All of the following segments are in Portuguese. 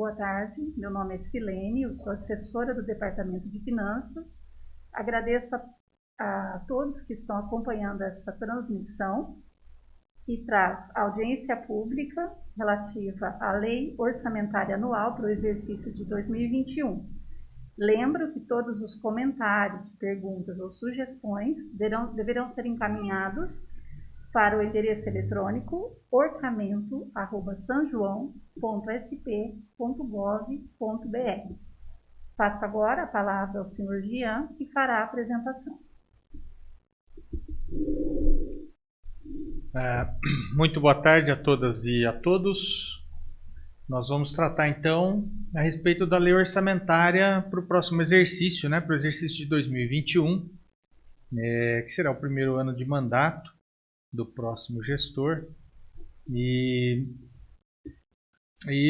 Boa tarde, meu nome é Silene, eu sou assessora do Departamento de Finanças. Agradeço a todos que estão acompanhando essa transmissão, que traz audiência pública relativa à Lei Orçamentária Anual para o exercício de 2021. Lembro que todos os comentários, perguntas ou sugestões deverão ser encaminhados para o endereço eletrônico orçamento@sanjoão.sp.gov.br. Passo agora a palavra ao senhor Jean, que fará a apresentação. Muito boa tarde a todas e a todos. Nós vamos tratar então a respeito da lei orçamentária para o próximo exercício, para o exercício de 2021, que será o primeiro ano de mandato do próximo gestor e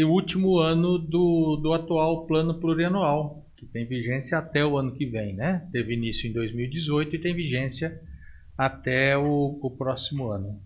o último ano do atual plano plurianual, que tem vigência até o ano que vem, Teve início em 2018 e tem vigência até o próximo ano.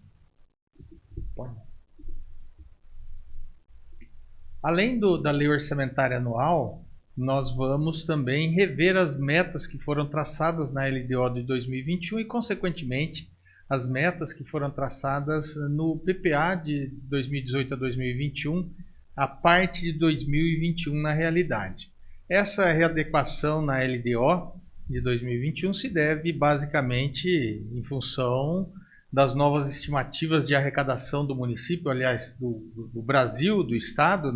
Além da lei orçamentária anual, nós vamos também rever as metas que foram traçadas na LDO de 2021 e, consequentemente, as metas que foram traçadas no PPA de 2018 a 2021, a parte de 2021 na realidade. Essa readequação na LDO de 2021 se deve basicamente em função das novas estimativas de arrecadação do município, aliás, do Brasil, do Estado,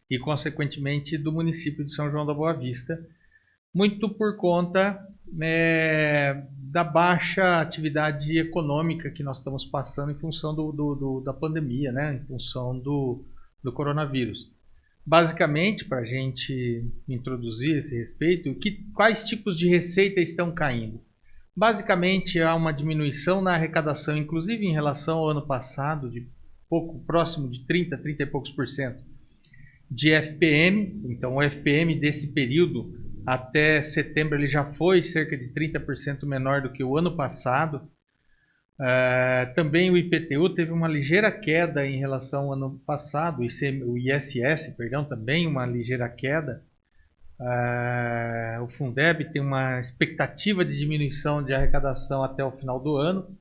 e consequentemente do município de São João da Boa Vista, muito por conta da baixa atividade econômica que nós estamos passando em função da pandemia, em função do coronavírus. Basicamente, para a gente introduzir esse respeito, quais tipos de receita estão caindo? Basicamente, há uma diminuição na arrecadação, inclusive em relação ao ano passado, de próximo de 30 e poucos por cento de FPM. Então, o FPM desse período até setembro ele já foi cerca de 30% menor do que o ano passado. Também o IPTU teve uma ligeira queda em relação ao ano passado, o ISS, também uma ligeira queda. O Fundeb tem uma expectativa de diminuição de arrecadação até o final do ano.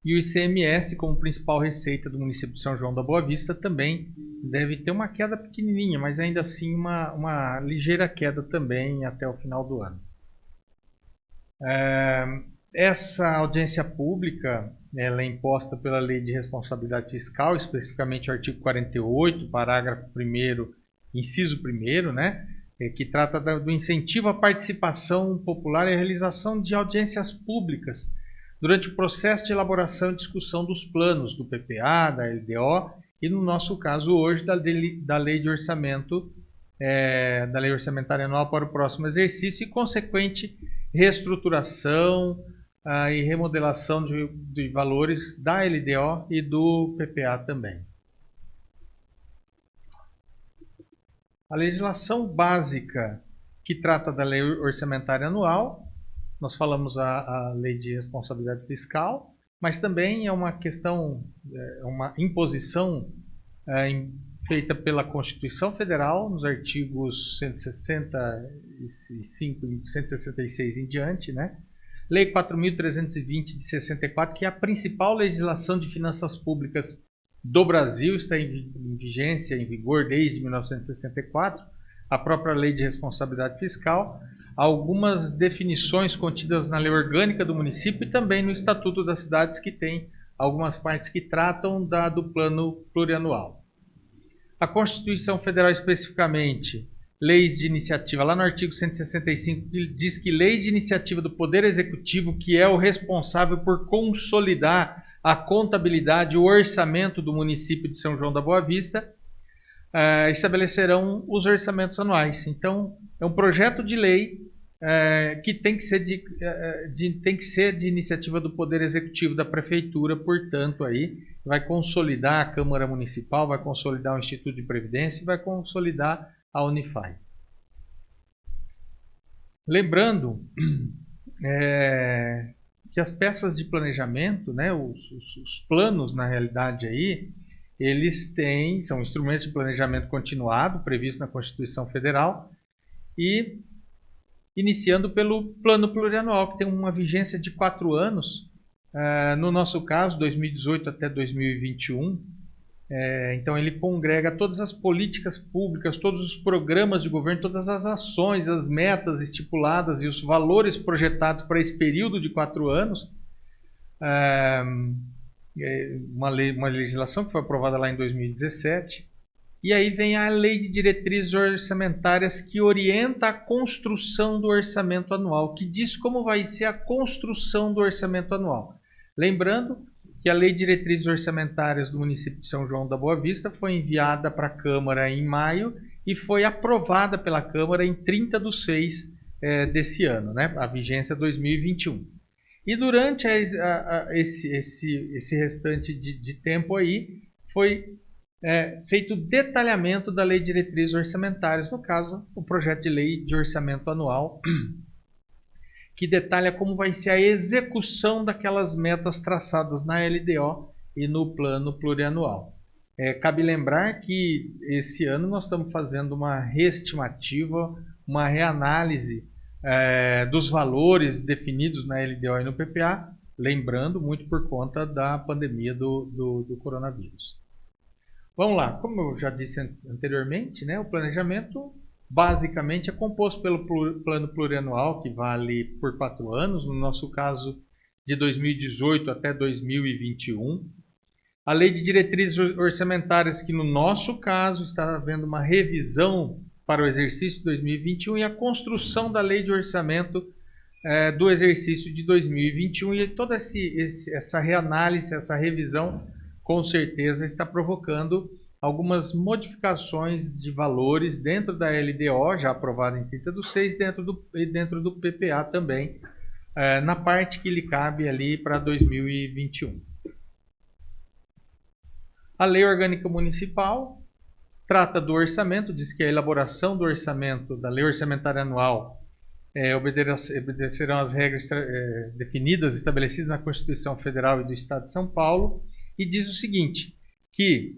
E o ICMS, como principal receita do município de São João da Boa Vista, também deve ter uma queda pequenininha, mas ainda assim uma ligeira queda também até o final do ano. Essa audiência pública ela é imposta pela Lei de Responsabilidade Fiscal, especificamente o artigo 48, parágrafo 1º, inciso 1º, que trata do incentivo à participação popular e à realização de audiências públicas durante o processo de elaboração e discussão dos planos do PPA, da LDO e, no nosso caso hoje, da lei de orçamento, da lei orçamentária anual para o próximo exercício e consequente reestruturação e remodelação de valores da LDO e do PPA também. A legislação básica que trata da lei orçamentária anual, nós falamos a lei de responsabilidade fiscal, mas também é uma questão, uma imposição feita pela Constituição Federal, nos artigos 165 e 166 em diante, Lei 4.320 de 64, que é a principal legislação de finanças públicas do Brasil, está em vigência, em vigor desde 1964, a própria Lei de Responsabilidade Fiscal, algumas definições contidas na Lei Orgânica do Município e também no Estatuto das Cidades, que tem algumas partes que tratam do plano plurianual. A Constituição Federal, especificamente, leis de iniciativa, lá no artigo 165, diz que leis de iniciativa do Poder Executivo, que é o responsável por consolidar a contabilidade e o orçamento do município de São João da Boa Vista, estabelecerão os orçamentos anuais. Então, é um projeto de lei que tem que ser de iniciativa do Poder Executivo da Prefeitura, portanto, aí vai consolidar a Câmara Municipal, vai consolidar o Instituto de Previdência e vai consolidar a Unify. Lembrando que as peças de planejamento, os planos, na realidade, aí, são instrumentos de planejamento continuado, previsto na Constituição Federal, e iniciando pelo Plano Plurianual, que tem uma vigência de 4 anos, no nosso caso, 2018 até 2021. Então, ele congrega todas as políticas públicas, todos os programas de governo, todas as ações, as metas estipuladas e os valores projetados para esse período de 4 anos. Uma legislação que foi aprovada lá em 2017. E aí vem a Lei de Diretrizes Orçamentárias, que orienta a construção do orçamento anual, que diz como vai ser a construção do orçamento anual. Lembrando que a Lei de Diretrizes Orçamentárias do município de São João da Boa Vista foi enviada para a Câmara em maio e foi aprovada pela Câmara em 30/6 desse ano, né? A vigência 2021. E durante esse restante de tempo aí, foi feito o detalhamento da Lei de Diretrizes Orçamentárias, no caso, o projeto de lei de orçamento anual, que detalha como vai ser a execução daquelas metas traçadas na LDO e no Plano Plurianual. Cabe lembrar que esse ano nós estamos fazendo uma reestimativa, uma reanálise dos valores definidos na LDO e no PPA, lembrando muito por conta da pandemia do coronavírus. Vamos lá, como eu já disse anteriormente, né, o planejamento basicamente é composto pelo Plano Plurianual, que vale por 4 anos, no nosso caso de 2018 até 2021. A Lei de Diretrizes Orçamentárias, que no nosso caso está havendo uma revisão para o exercício de 2021, e a construção da Lei de Orçamento do exercício de 2021, e toda essa reanálise, essa revisão, com certeza está provocando algumas modificações de valores dentro da LDO, já aprovada em 30/6, dentro do PPA também, na parte que lhe cabe ali para 2021. A Lei Orgânica Municipal trata do orçamento, diz que a elaboração do orçamento, da Lei Orçamentária Anual, obedecerão às regras definidas, estabelecidas na Constituição Federal e do Estado de São Paulo, e diz o seguinte, que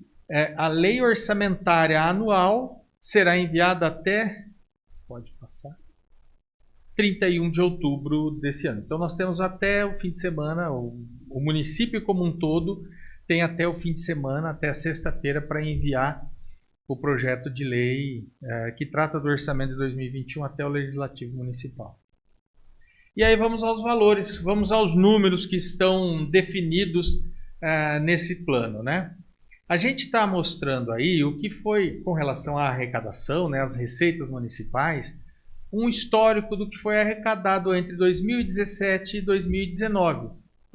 a Lei Orçamentária Anual será enviada até, pode passar, 31 de outubro desse ano. Então nós temos até o fim de semana, o município como um todo tem até o fim de semana, até a sexta-feira, para enviar o projeto de lei que trata do orçamento de 2021 até o Legislativo Municipal. E aí vamos aos valores, vamos aos números que estão definidos nesse plano, né? A gente está mostrando aí o que foi com relação à arrecadação, né, as receitas municipais, um histórico do que foi arrecadado entre 2017 e 2019.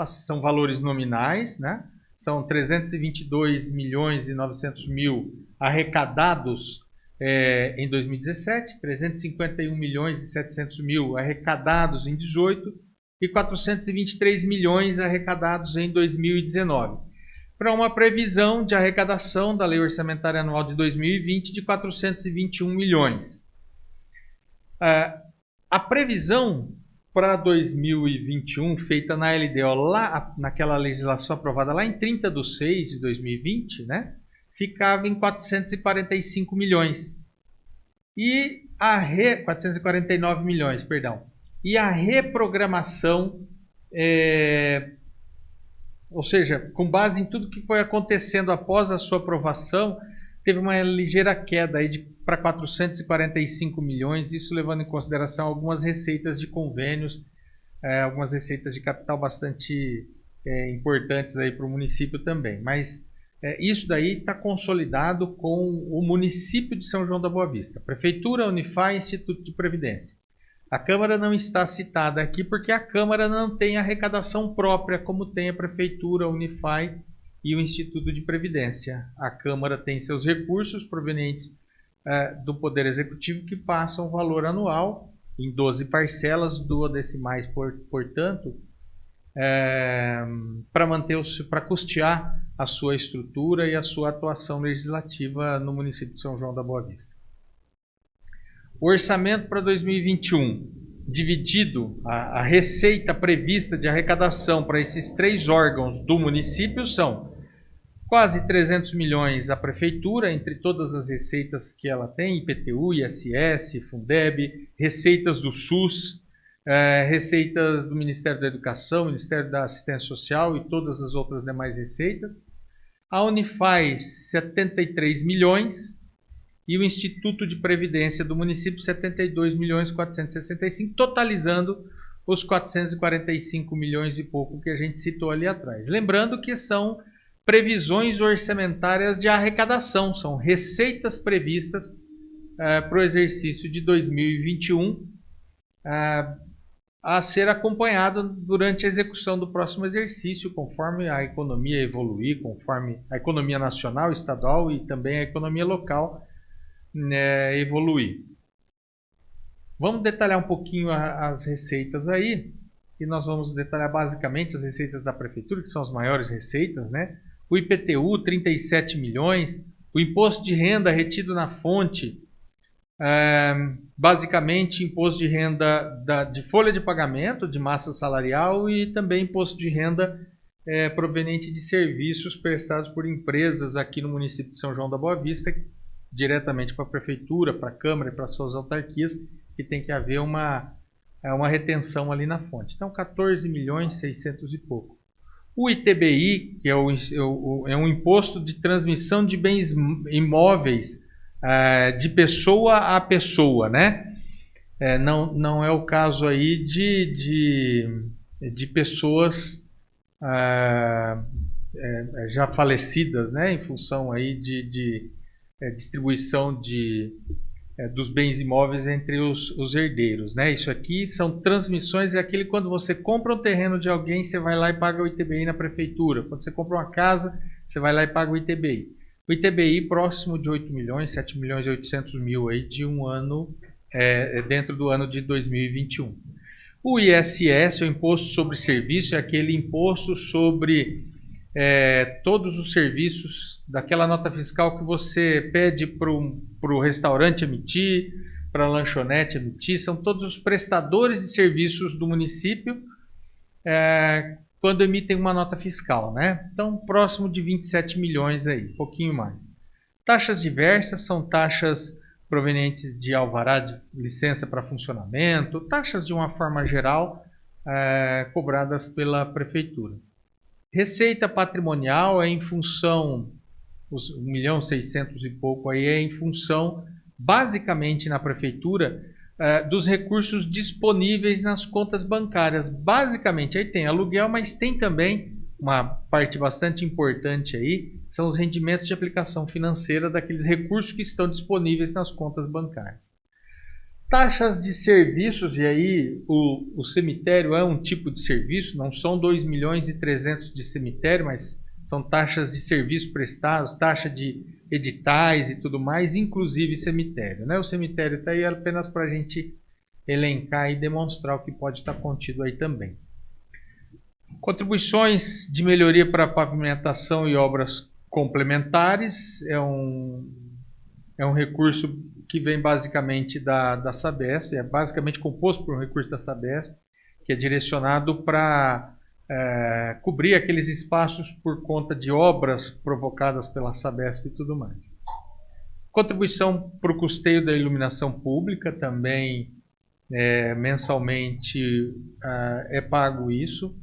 São valores nominais, né? São 322.900.000 arrecadados em 2017, 351.700.000 arrecadados em 2018 e 423 milhões arrecadados em 2019, para uma previsão de arrecadação da Lei Orçamentária Anual de 2020 de 421 milhões. A previsão para 2021, feita na LDO, lá naquela legislação aprovada lá em 30/6 de 2020, né, ficava em 445 milhões. E 449 milhões, perdão. E a reprogramação, ou seja, com base em tudo que foi acontecendo após a sua aprovação, teve uma ligeira queda aí para 445 milhões, isso levando em consideração algumas receitas de convênios, algumas receitas de capital bastante importantes aí para o município também. Mas isso daí está consolidado com o município de São João da Boa Vista, Prefeitura, Unify e Instituto de Previdência. A Câmara não está citada aqui porque a Câmara não tem arrecadação própria, como tem a Prefeitura, a Unify e o Instituto de Previdência. A Câmara tem seus recursos provenientes do Poder Executivo que passam o valor anual em 12 parcelas, duodecimais, portanto, para custear a sua estrutura e a sua atuação legislativa no município de São João da Boa Vista. O orçamento para 2021, dividido, a receita prevista de arrecadação para esses 3 órgãos do município são Quase 300 milhões a prefeitura, entre todas as receitas que ela tem, IPTU, ISS, Fundeb, receitas do SUS, receitas do Ministério da Educação, Ministério da Assistência Social e todas as outras demais receitas. A Unifaz, 73 milhões. E o Instituto de Previdência do município, 72 milhões 465, totalizando os 445 milhões e pouco que a gente citou ali atrás. Lembrando que são previsões orçamentárias de arrecadação, são receitas previstas para o exercício de 2021, a ser acompanhado durante a execução do próximo exercício, conforme a economia evoluir, conforme a economia nacional, estadual e também a economia local evoluir. Vamos detalhar um pouquinho as receitas aí, e nós vamos detalhar basicamente as receitas da prefeitura, que são as maiores receitas, né? O IPTU, 37 milhões, o imposto de renda retido na fonte, basicamente imposto de renda de folha de pagamento, de massa salarial e também imposto de renda proveniente de serviços prestados por empresas aqui no município de São João da Boa Vista, diretamente para a prefeitura, para a Câmara e para suas autarquias, que tem que haver uma retenção ali na fonte. Então, 14 milhões 600 e pouco. O ITBI, que é um imposto de transmissão de bens imóveis de pessoa a pessoa, né? Não é o caso aí de pessoas já falecidas, né? Em função aí de distribuição dos bens imóveis entre os herdeiros, né? Isso aqui são transmissões, é aquele quando você compra um terreno de alguém, você vai lá e paga o ITBI na prefeitura. Quando você compra uma casa, você vai lá e paga o ITBI. O ITBI próximo de 8 milhões, 7 milhões e 800 mil aí de um ano, dentro do ano de 2021. O ISS, o Imposto sobre Serviço, é aquele imposto sobre todos os serviços daquela nota fiscal que você pede para o restaurante emitir, para a lanchonete emitir, são todos os prestadores de serviços do município quando emitem uma nota fiscal, né? Então, próximo de 27 milhões aí, um pouquinho mais. Taxas diversas são taxas provenientes de alvará de licença para funcionamento, taxas de uma forma geral cobradas pela prefeitura. Receita patrimonial é em função, os 1.600.000 e pouco aí é em função, basicamente na prefeitura, dos recursos disponíveis nas contas bancárias. Basicamente, aí tem aluguel, mas tem também uma parte bastante importante aí, são os rendimentos de aplicação financeira daqueles recursos que estão disponíveis nas contas bancárias. Taxas de serviços, e aí o cemitério é um tipo de serviço, não são 2 milhões e 300 de cemitério, mas são taxas de serviço prestados, taxa de editais e tudo mais, inclusive cemitério, né? O cemitério está aí apenas para a gente elencar e demonstrar o que pode estar contido aí também. Contribuições de melhoria para pavimentação e obras complementares, é um recurso que vem basicamente da Sabesp, é basicamente composto por um recurso da Sabesp, que é direcionado para cobrir aqueles espaços por conta de obras provocadas pela Sabesp e tudo mais. Contribuição para o custeio da iluminação pública, também mensalmente é pago isso,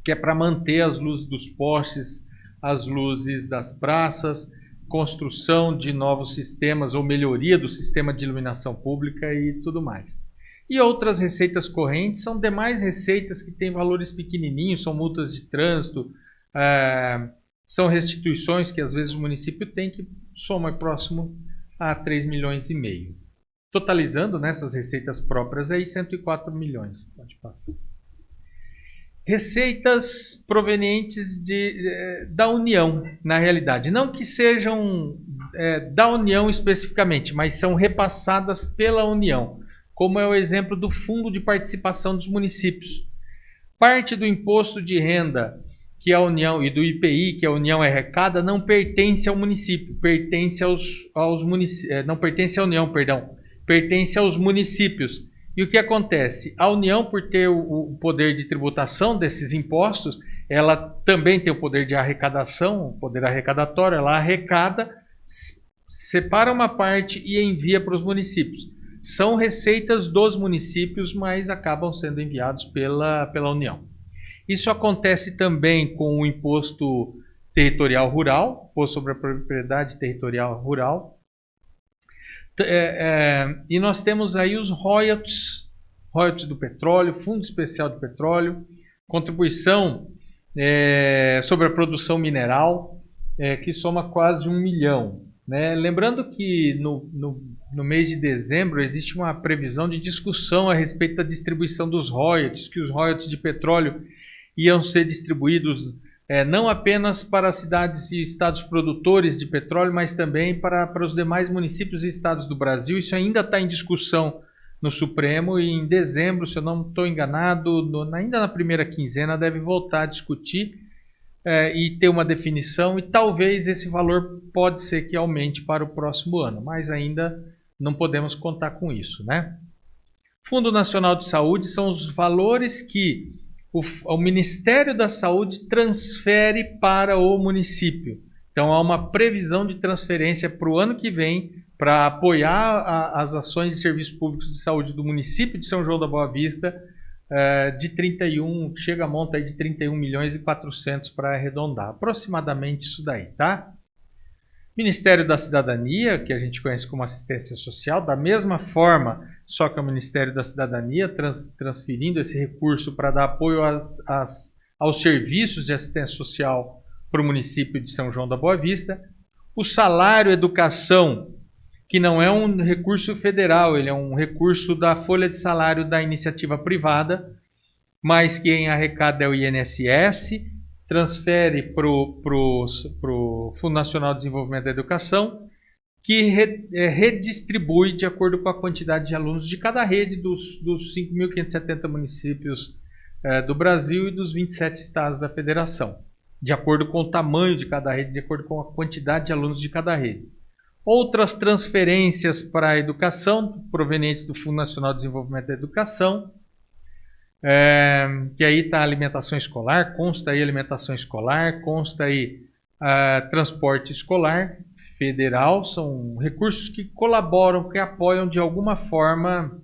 que é para manter as luzes dos postes, as luzes das praças, construção de novos sistemas ou melhoria do sistema de iluminação pública e tudo mais. E outras receitas correntes são demais receitas que têm valores pequenininhos, são multas de trânsito, são restituições que às vezes o município tem, que soma próximo a 3 milhões e meio. Totalizando nessas receitas próprias aí 104 milhões. Pode passar. Receitas provenientes da União, na realidade. Não que sejam da União especificamente, mas são repassadas pela União, como é o exemplo do Fundo de Participação dos Municípios. Parte do imposto de renda que a União e do IPI que a União arrecada não pertence ao município, pertence não pertence à União, perdão, pertence aos municípios. E o que acontece? A União, por ter o poder de tributação desses impostos, ela também tem o poder de arrecadação, o poder arrecadatório, ela arrecada, separa uma parte e envia para os municípios. São receitas dos municípios, mas acabam sendo enviados pela União. Isso acontece também com o imposto territorial rural, imposto sobre a propriedade territorial rural. E nós temos aí os royalties do petróleo, Fundo Especial de Petróleo, contribuição sobre a produção mineral, que soma quase 1 milhão. Né? Lembrando que no mês de dezembro existe uma previsão de discussão a respeito da distribuição dos royalties, que os royalties de petróleo iam ser distribuídos não apenas para cidades e estados produtores de petróleo, mas também para os demais municípios e estados do Brasil. Isso ainda está em discussão no Supremo e em dezembro, se eu não estou enganado, ainda na primeira quinzena deve voltar a discutir e ter uma definição, e talvez esse valor pode ser que aumente para o próximo ano, mas ainda não podemos contar com isso, né? Fundo Nacional de Saúde são os valores que o Ministério da Saúde transfere para o município. Então há uma previsão de transferência para o ano que vem para apoiar as ações de serviços públicos de saúde do município de São João da Boa Vista, chega a monta aí de 31 milhões e 400 para arredondar, aproximadamente isso daí, tá? Ministério da Cidadania, que a gente conhece como assistência social, da mesma forma, só que é o Ministério da Cidadania transferindo esse recurso para dar apoio aos serviços de assistência social para o município de São João da Boa Vista. O salário educação, que não é um recurso federal, ele é um recurso da folha de salário da iniciativa privada, mas quem arrecada é o INSS, transfere para o Fundo Nacional de Desenvolvimento da Educação, que redistribui de acordo com a quantidade de alunos de cada rede dos 5.570 municípios do Brasil e dos 27 estados da federação, de acordo com o tamanho de cada rede, de acordo com a quantidade de alunos de cada rede. Outras transferências para a educação, provenientes do Fundo Nacional de Desenvolvimento da Educação, que aí está a alimentação escolar, consta aí alimentação escolar, consta aí transporte escolar federal, são recursos que colaboram, que apoiam de alguma forma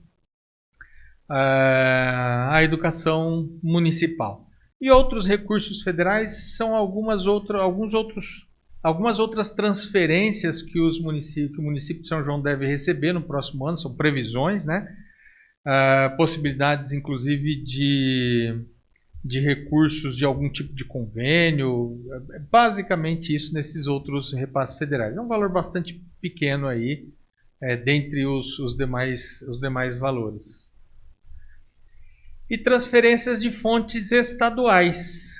a educação municipal. E outros recursos federais são algumas outras transferências que o município de São João deve receber no próximo ano, são previsões, né? Possibilidades, inclusive, de recursos de algum tipo de convênio, basicamente isso nesses outros repasses federais. É um valor bastante pequeno aí, dentre os demais valores. E transferências de fontes estaduais.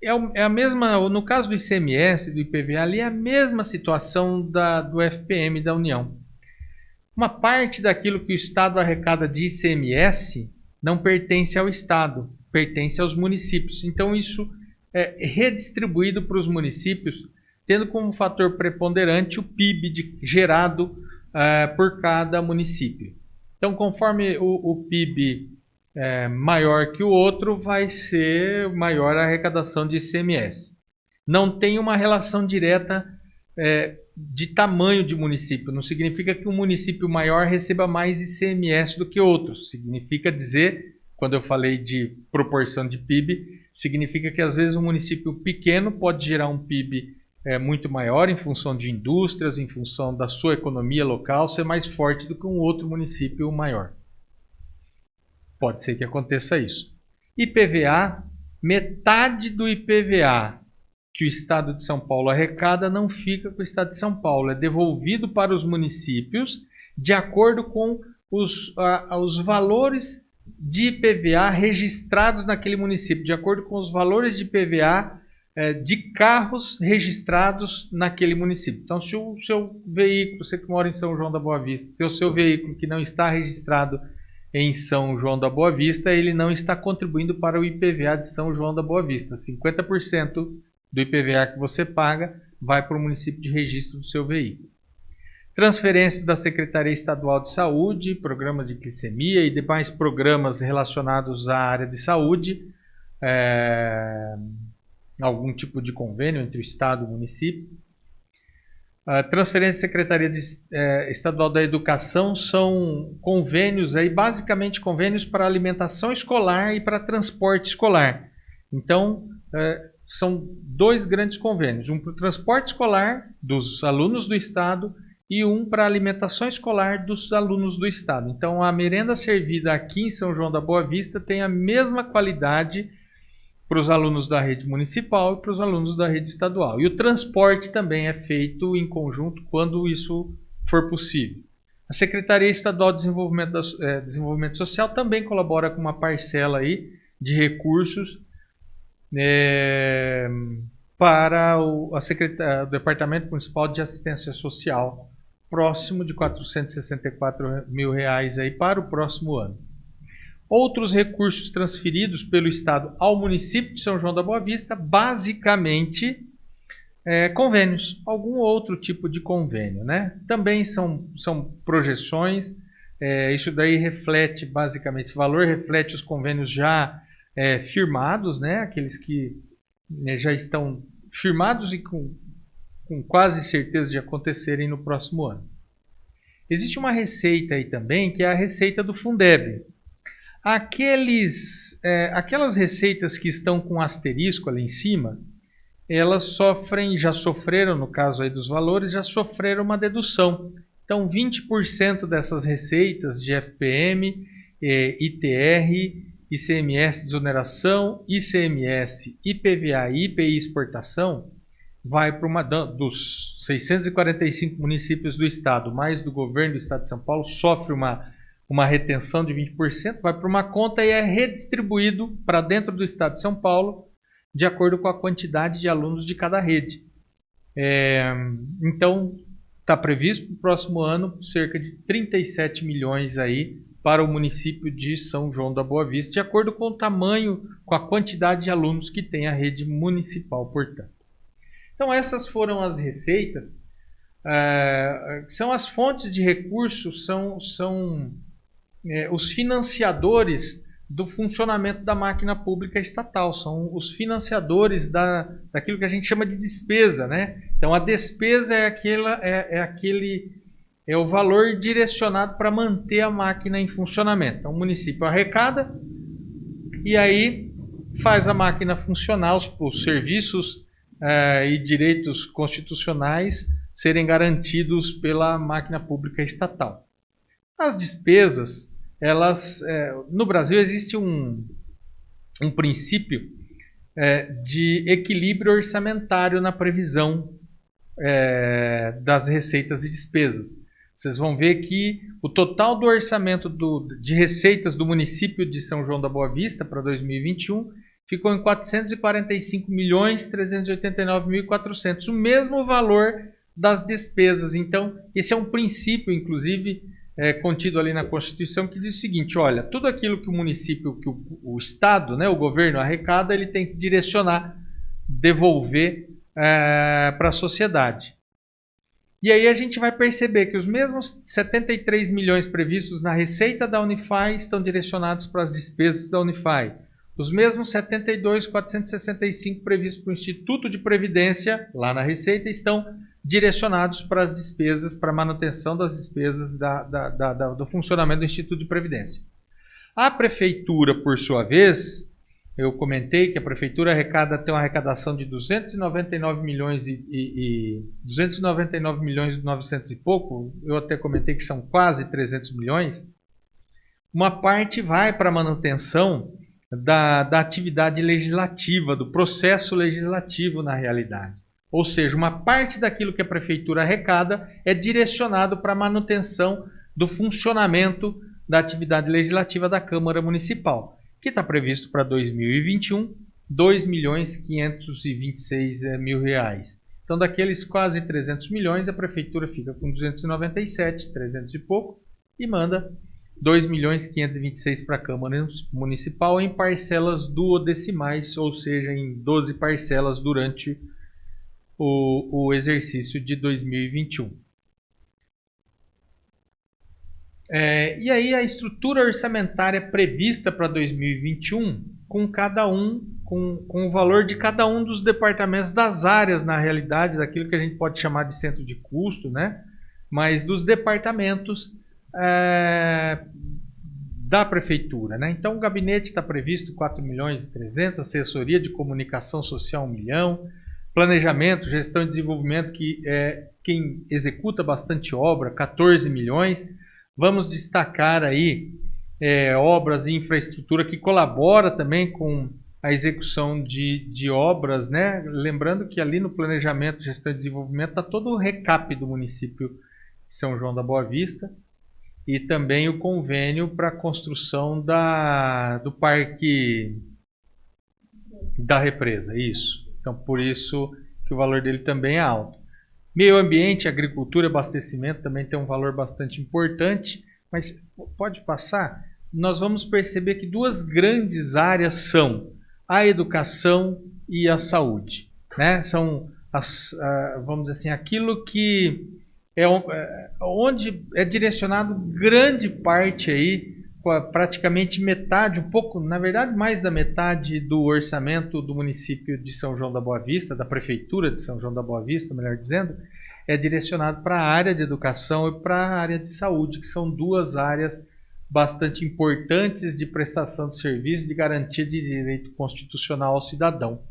É a mesma, no caso do ICMS, do IPVA, ali é a mesma situação do FPM da União. Uma parte daquilo que o Estado arrecada de ICMS não pertence ao Estado, pertence aos municípios. Então isso é redistribuído para os municípios, tendo como fator preponderante o PIB gerado por cada município. Então, conforme o PIB maior que o outro, vai ser maior a arrecadação de ICMS. Não tem uma relação direta de tamanho de município. Não significa que um município maior receba mais ICMS do que outros. Significa dizer, quando eu falei de proporção de PIB, significa que às vezes um município pequeno pode gerar um PIB muito maior em função de indústrias, em função da sua economia local, ser mais forte do que um outro município maior. Pode ser que aconteça isso. IPVA, metade do IPVA que o Estado de São Paulo arrecada não fica com o Estado de São Paulo, é devolvido para os municípios de acordo com os valores de IPVA registrados naquele município, de acordo com os valores de IPVA de carros registrados naquele município. Então, se o seu veículo, você que mora em São João da Boa Vista, tem o seu veículo que não está registrado em São João da Boa Vista, ele não está contribuindo para o IPVA de São João da Boa Vista. 50% do IPVA que você paga vai para o município de registro do seu veículo. Transferências da Secretaria Estadual de Saúde, programa de glicemia e demais programas relacionados à área de saúde, algum tipo de convênio entre o Estado e o município. A transferência da Secretaria Estadual da Educação são convênios, aí, basicamente convênios para alimentação escolar e para transporte escolar. Então, são dois grandes convênios, um para o transporte escolar dos alunos do Estado e um para a alimentação escolar dos alunos do Estado. Então, a merenda servida aqui em São João da Boa Vista tem a mesma qualidade para os alunos da rede municipal e para os alunos da rede estadual. E o transporte também é feito em conjunto quando isso for possível. A Secretaria Estadual de Desenvolvimento Social também colabora com uma parcela aí de recursos para o Departamento Municipal de Assistência Social, próximo de R$ 464 mil aí para o próximo ano. Outros recursos transferidos pelo Estado ao município de São João da Boa Vista, basicamente convênios, algum outro tipo de convênio, né? Também são projeções, isso daí reflete basicamente, esse valor reflete os convênios já firmados, né? Aqueles que já estão firmados e com quase certeza de acontecerem no próximo ano. Existe uma receita aí também, que é a receita do Fundeb. Aquelas receitas que estão com asterisco ali em cima, elas já sofreram, no caso aí dos valores, já sofreram uma dedução. Então, 20% dessas receitas de FPM, ITR, ICMS de desoneração, ICMS, IPVA e IPI exportação, vai para dos 645 municípios do estado, mais do governo do estado de São Paulo, sofre uma retenção de 20%, vai para uma conta e é redistribuído para dentro do estado de São Paulo, de acordo com a quantidade de alunos de cada rede. Então, está previsto para o próximo ano cerca de 37 milhões aí para o município de São João da Boa Vista, de acordo com o tamanho, com a quantidade de alunos que tem a rede municipal, portanto. Então, essas foram as receitas, são as fontes de recursos, são os financiadores do funcionamento da máquina pública estatal, são os financiadores daquilo que a gente chama de despesa, né? Então, a despesa é o valor direcionado para manter a máquina em funcionamento. Então, o município arrecada e aí faz a máquina funcionar, os serviços e direitos constitucionais serem garantidos pela máquina pública estatal. As despesas, no Brasil existe um princípio de equilíbrio orçamentário na previsão das receitas e despesas. Vocês vão ver que o total do orçamento de receitas do município de São João da Boa Vista para 2021 ficou em 445.389.400, o mesmo valor das despesas. Então, esse é um princípio, inclusive, contido ali na Constituição, que diz o seguinte: olha, tudo aquilo que o município, que o Estado, né, o governo arrecada, ele tem que direcionar, devolver para a sociedade. E aí a gente vai perceber que os mesmos 73 milhões previstos na receita da Unify estão direcionados para as despesas da Unify. Os mesmos 72.465 previstos para o Instituto de Previdência, lá na Receita, estão direcionados para as despesas, para a manutenção das despesas do funcionamento do Instituto de Previdência. A Prefeitura, por sua vez, eu comentei que a Prefeitura tem uma arrecadação de 299 milhões e 900 e pouco, eu até comentei que são quase 300 milhões. Uma parte vai para a manutenção da atividade legislativa, do processo legislativo na realidade. Ou seja, uma parte daquilo que a Prefeitura arrecada é direcionado para a manutenção do funcionamento da atividade legislativa da Câmara Municipal, que está previsto para 2021, R$ 2.526.000. Então, daqueles quase 300 milhões, a Prefeitura fica com 297, 300 e pouco, e manda 2.526 para a Câmara Municipal em parcelas duodecimais, ou seja, em 12 parcelas durante o exercício de 2021. E aí a estrutura orçamentária prevista para 2021, com cada um, com o valor de cada um dos departamentos das áreas, na realidade, daquilo que a gente pode chamar de centro de custo, né? Mas dos departamentos da prefeitura, né? Então o gabinete está previsto 4.300.000, assessoria de comunicação social 1 milhão, planejamento, gestão e desenvolvimento, que é quem executa bastante obra, 14 milhões. Vamos destacar aí obras e infraestrutura que colabora também com a execução de obras, né? Lembrando que ali no planejamento, gestão e desenvolvimento está todo o recap do município de São João da Boa Vista e também o convênio para a construção do parque da represa, isso. Então, por isso que o valor dele também é alto. Meio ambiente, agricultura, abastecimento também tem um valor bastante importante, mas pode passar. Nós vamos perceber que duas grandes áreas são a educação e a saúde, né? São, vamos dizer assim, aquilo que onde é direcionado grande parte aí, praticamente metade, um pouco, na verdade mais da metade do orçamento do município de São João da Boa Vista, da prefeitura de São João da Boa Vista, melhor dizendo, é direcionado para a área de educação e para a área de saúde, que são duas áreas bastante importantes de prestação de serviço, de garantia de direito constitucional ao cidadão.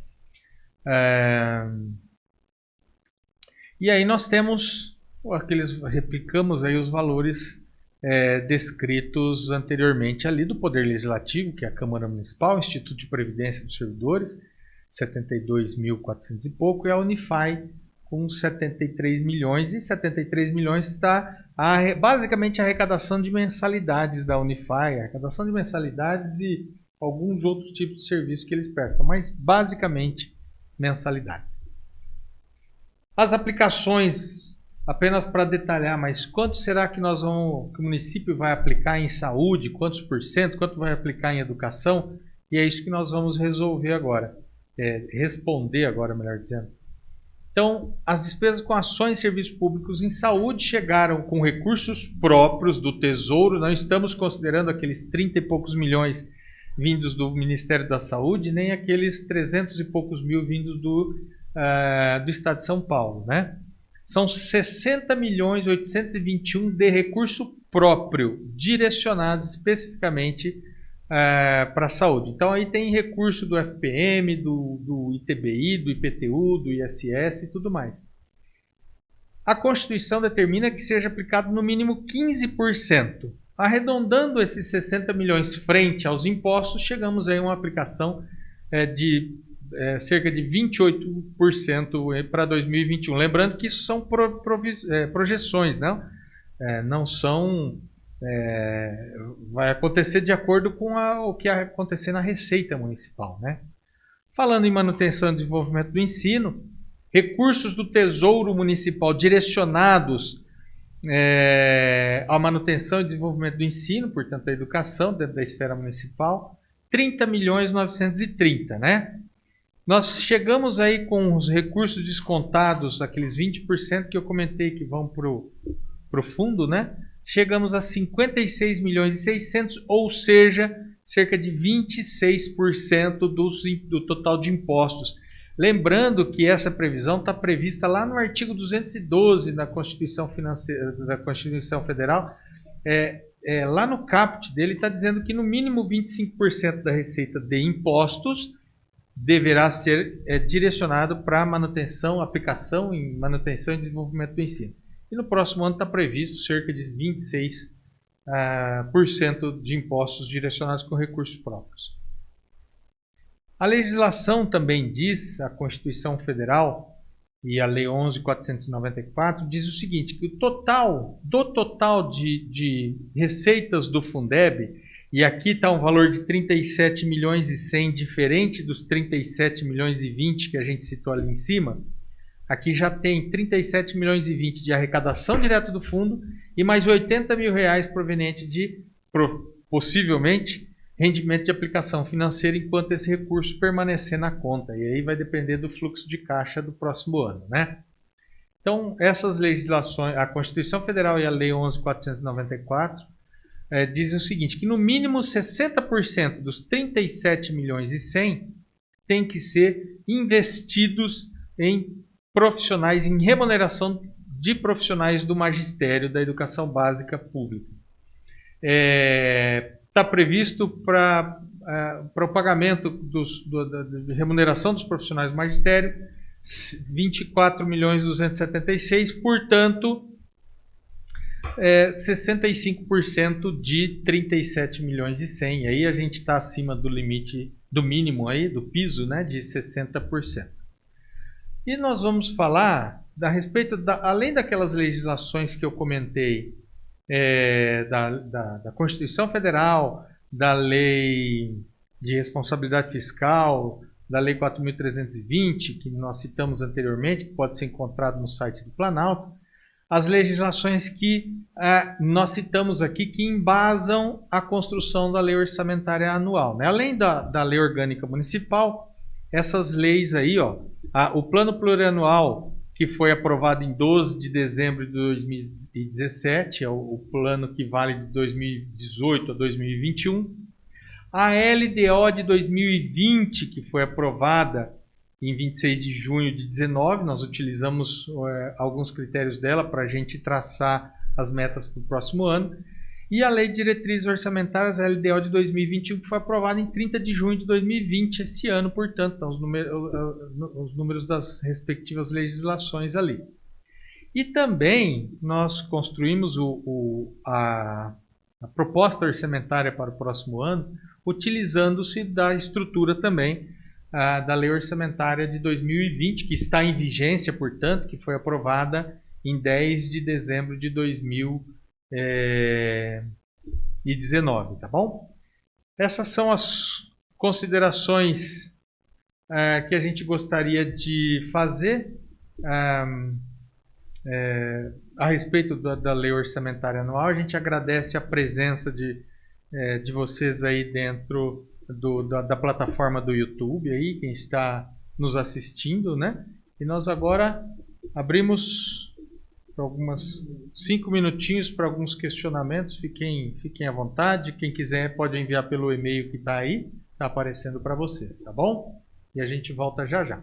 E aí nós temos replicamos aí os valores descritos anteriormente ali do Poder Legislativo, que é a Câmara Municipal, Instituto de Previdência dos Servidores, 72.400 e pouco, e a Unify com 73 milhões, e 73 milhões está basicamente a arrecadação de mensalidades da Unify, arrecadação de mensalidades e alguns outros tipos de serviços que eles prestam, mas basicamente mensalidades. As aplicações, apenas para detalhar, mas quanto será que que o município vai aplicar em saúde, quantos por cento, quanto vai aplicar em educação, e é isso que nós vamos resolver agora, responder agora, melhor dizendo. Então, as despesas com ações e serviços públicos em saúde chegaram com recursos próprios do Tesouro. Não estamos considerando aqueles 30 e poucos milhões vindos do Ministério da Saúde, nem aqueles 300 e poucos mil vindos do Estado de São Paulo, né? São 60.821 de recurso próprio, direcionados especificamente para a saúde. Então aí tem recurso do FPM, do ITBI, do IPTU, do ISS e tudo mais. A Constituição determina que seja aplicado no mínimo 15%. Arredondando esses 60 milhões frente aos impostos, chegamos aí a uma aplicação de cerca de 28% para 2021. Lembrando que isso são projeções, não? Não são... vai acontecer de acordo com o que acontecer na Receita Municipal, né? Falando em manutenção e desenvolvimento do ensino, recursos do Tesouro Municipal direcionados à manutenção e desenvolvimento do ensino, portanto a educação dentro da esfera municipal, 30.930.000, né? Nós chegamos aí com os recursos descontados, aqueles 20% que eu comentei que vão para o fundo, né? Chegamos a 56.600.000, ou seja, cerca de 26% do total de impostos. Lembrando que essa previsão está prevista lá no artigo 212 da Constituição Federal. Lá no caput dele está dizendo que no mínimo 25% da receita de impostos deverá ser direcionado para manutenção, aplicação em manutenção e desenvolvimento do ensino. E no próximo ano está previsto cerca de 26% de impostos direcionados com recursos próprios. A legislação também diz, a Constituição Federal e a Lei 11.494, diz o seguinte, que do total de receitas do Fundeb, e aqui está um valor de 37.100.000, diferente dos 37.020.000 que a gente citou ali em cima. Aqui já tem 37.020.000 de arrecadação direta do fundo e mais R$80 mil proveniente de, possivelmente, rendimento de aplicação financeira enquanto esse recurso permanecer na conta. E aí vai depender do fluxo de caixa do próximo ano, né? Então, essas legislações, a Constituição Federal e a Lei 11.494, dizem o seguinte, que no mínimo 60% dos 37 milhões e 100 tem que ser investidos em profissionais, em remuneração de profissionais do magistério da educação básica pública. Está previsto para o pagamento de remuneração dos profissionais do magistério 24.276.000, portanto 65% de 37 milhões e 100. Aí a gente está acima do limite, do mínimo aí, do piso, né, de 60%. E nós vamos falar a respeito, além daquelas legislações que eu comentei, da Constituição Federal, da Lei de Responsabilidade Fiscal, da Lei 4.320, que nós citamos anteriormente, que pode ser encontrado no site do Planalto, as legislações que nós citamos aqui, que embasam a construção da Lei Orçamentária Anual, né? Além da Lei Orgânica Municipal, essas leis aí, o Plano Plurianual, que foi aprovado em 12 de dezembro de 2017, é o plano que vale de 2018 a 2021. A LDO de 2020, que foi aprovada em 26 de junho de 2019, nós utilizamos alguns critérios dela para a gente traçar as metas para o próximo ano. E a Lei de Diretrizes Orçamentárias, a LDO de 2021, que foi aprovada em 30 de junho de 2020, esse ano, portanto, então, os números das respectivas legislações ali. E também nós construímos a proposta orçamentária para o próximo ano, utilizando-se da estrutura também da Lei Orçamentária de 2020, que está em vigência, portanto, que foi aprovada em 10 de dezembro de 2019, tá bom? Essas são as considerações que a gente gostaria de fazer a respeito da Lei Orçamentária Anual. A gente agradece a presença de vocês aí dentro da plataforma do YouTube, aí, quem está nos assistindo, né? E nós agora abrimos algumas 5 minutinhos para alguns questionamentos. Fiquem à vontade. Quem quiser pode enviar pelo e-mail que está aí, está aparecendo para vocês, tá bom? E a gente volta já já.